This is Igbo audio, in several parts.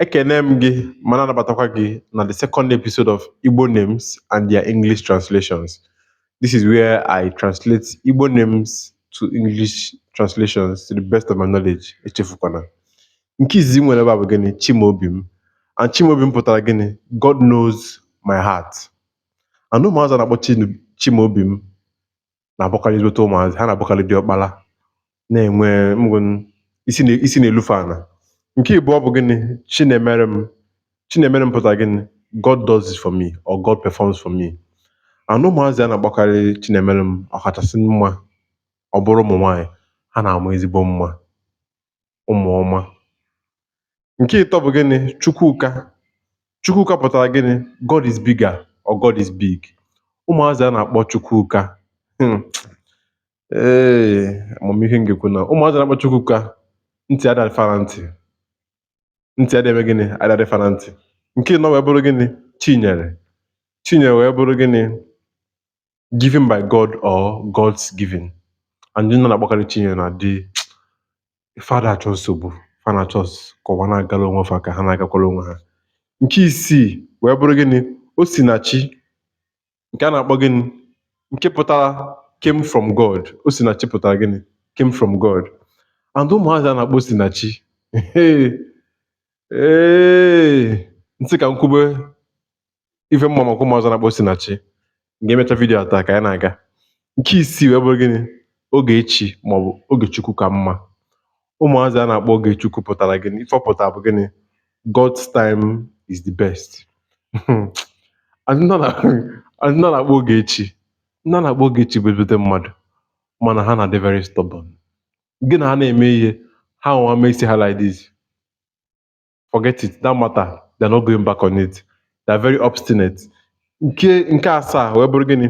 Ekene m gị ma na-anabatakwa gị na the second episode of Igbo names and their English translations. This is where I translate Igbo names to English translations to the best of my knowledge. Echefukwana. Nke izizi nwere ebe a bụ gịnị? Chimaobim. And Chimaobim pụtara gịnị? God knows my heart. And ụmụazị a na-akpọ Chimaobim na-abụkarị ezigbote ụmụazị. Ha na-abụkarị diọkpala na-enwe isi na-elufe ana. Nke ịbụọ bụ gịnị? Chinemerem. Chinemerem pụtara gịnị? God does it for me or God performs for me. And ụmụazị a na-agbakarị Chinemerem ọkachasị mma ọ bụrụ ụmụ nwaanyị, ha na-amụ ezigbo mma, ụmụ ọma. Nke ịtọ bụ gịnị? Chukwuka. Chukwuka pụtara gịnị? God is bigger or God is big. Ụmụazị a na-akpọ Chukwuka amamihe m ga-ekwu na ụmụazị a na-akpọ Chukwuka ntị adịfa na ntị. Ntị adịghị gịnị? Adịfa na ntị. Nke ịnọ wee bụrụ gịnị? Chinyere. Chinyere wee bụrụ gịnị? Given by God or God's giving. And ndị nọ na-akpọkarị Chinyere na dị fada achọ nsogbu, fada achọ ka ụwa na-agala onwe fa ka ha na-agakwala onwe ha. Nke isii wee bụrụ gịnị? Osinachi. Nke a na-akpọ gịnị? Nke pụtara came from God. Osinachi pụtara gịnị? Came from God. And ụmụazị a na-akpọ Osinachi ntị ka m kwube ife mma maka ụmụazị a na-akpọ Osinachi. Ga-emecha vidiyo taa ka anyị na-aga. Nke isii wee bụrụ gịnị? Ogechi maọbụ Ogechukwu ka mma. Ụmụazị a na-akpọ Ogechukwu pụtara gịnị? Ife ọ pụtara bụ gịnị? God's time is the best. Ndị nọ na-akpọ Ogechi. Ndị a na-akpọ Ogechi bụ ezigbote mmadụ mana ha na-adị very stubborn. Gị na ha na-eme ihe, ha nwa mee isi ha like this. Forget it, that matter, they're not going back on it. They're very obstinate. Nke asaa wee bụrụ gịnị?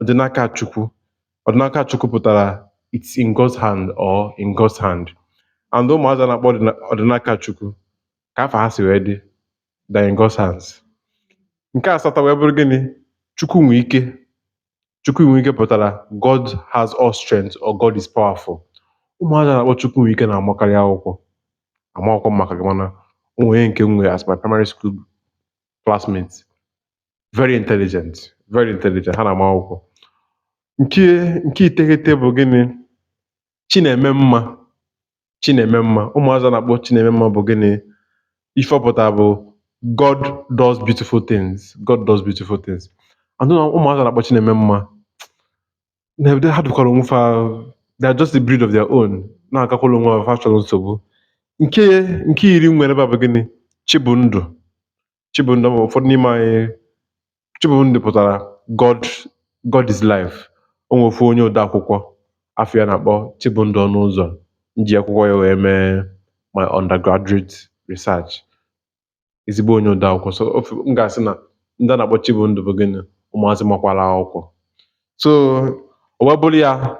Ọdịnaka Chukwu. Ọdịnaka Chukwu pụtara it's in God's hand or in God's hand. And ụmụazị a na-akpọ Ọdịnaka Chukwu ka afọ ha si wee dị, they're in God's hands. Nke asatọ wee bụrụ gịnị? Chukwu nwe ike. Chukwu nwe ike pụtara God has all strength or God is powerful. Ụmụazị a na-akpọ Chukwu nwe ike na-amakarị akwụkwọ. Ama akwụkwọ maka gị mana onwe nke m nwere as my primary school classmates. Very intelligent. Very intelligent. Ha na-ama akwụkwọ. Nke iteghete bụ gịnị? Chineme mma. Chineme mma. Ụmụazị a na-akpọ Chineme mma bụ gịnị? Ife ọ pụtara bụ God does beautiful things. God does beautiful things. And ụmụazị a na-akpọ Chineme mma ha dụkwara onwe fa, they are just the breed of their own. Na-agakwala onwe fa chọrọ nsogbu. Nke iri nwere ebe a bụ gịnị? Chibundụ. Chibundụ bụ ụfọdụ n'ime anyị. Chibundụ pụtara God is life. O nwere ofu onye ode akwụkwọ afọ ya na-akpọ Chibundụ ọnụ ụzọ. Nji akwụkwọ ya wee mee my undergraduate research. Ezigbo onye ode akwụkwọ. So m ga-asị na ndị a na-akpọ Chibundụ bụ gịnị? Ụmụazị makwala akwụkwọ. So o wee bụrụ ya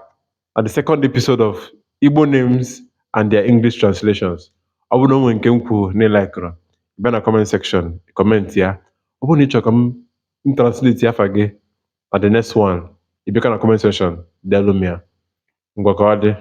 at the second episode of Igbo names and their English translations. Ọ bụrụ na o nwere nke m kwuru na ịlaikụrụ, bịa na comment section comment ya. Ọ bụrụ na ị chọrọ ka m translate afa gị na the next one, ị bịa na comment section deelu m ya. Ngwa ka ọ dị.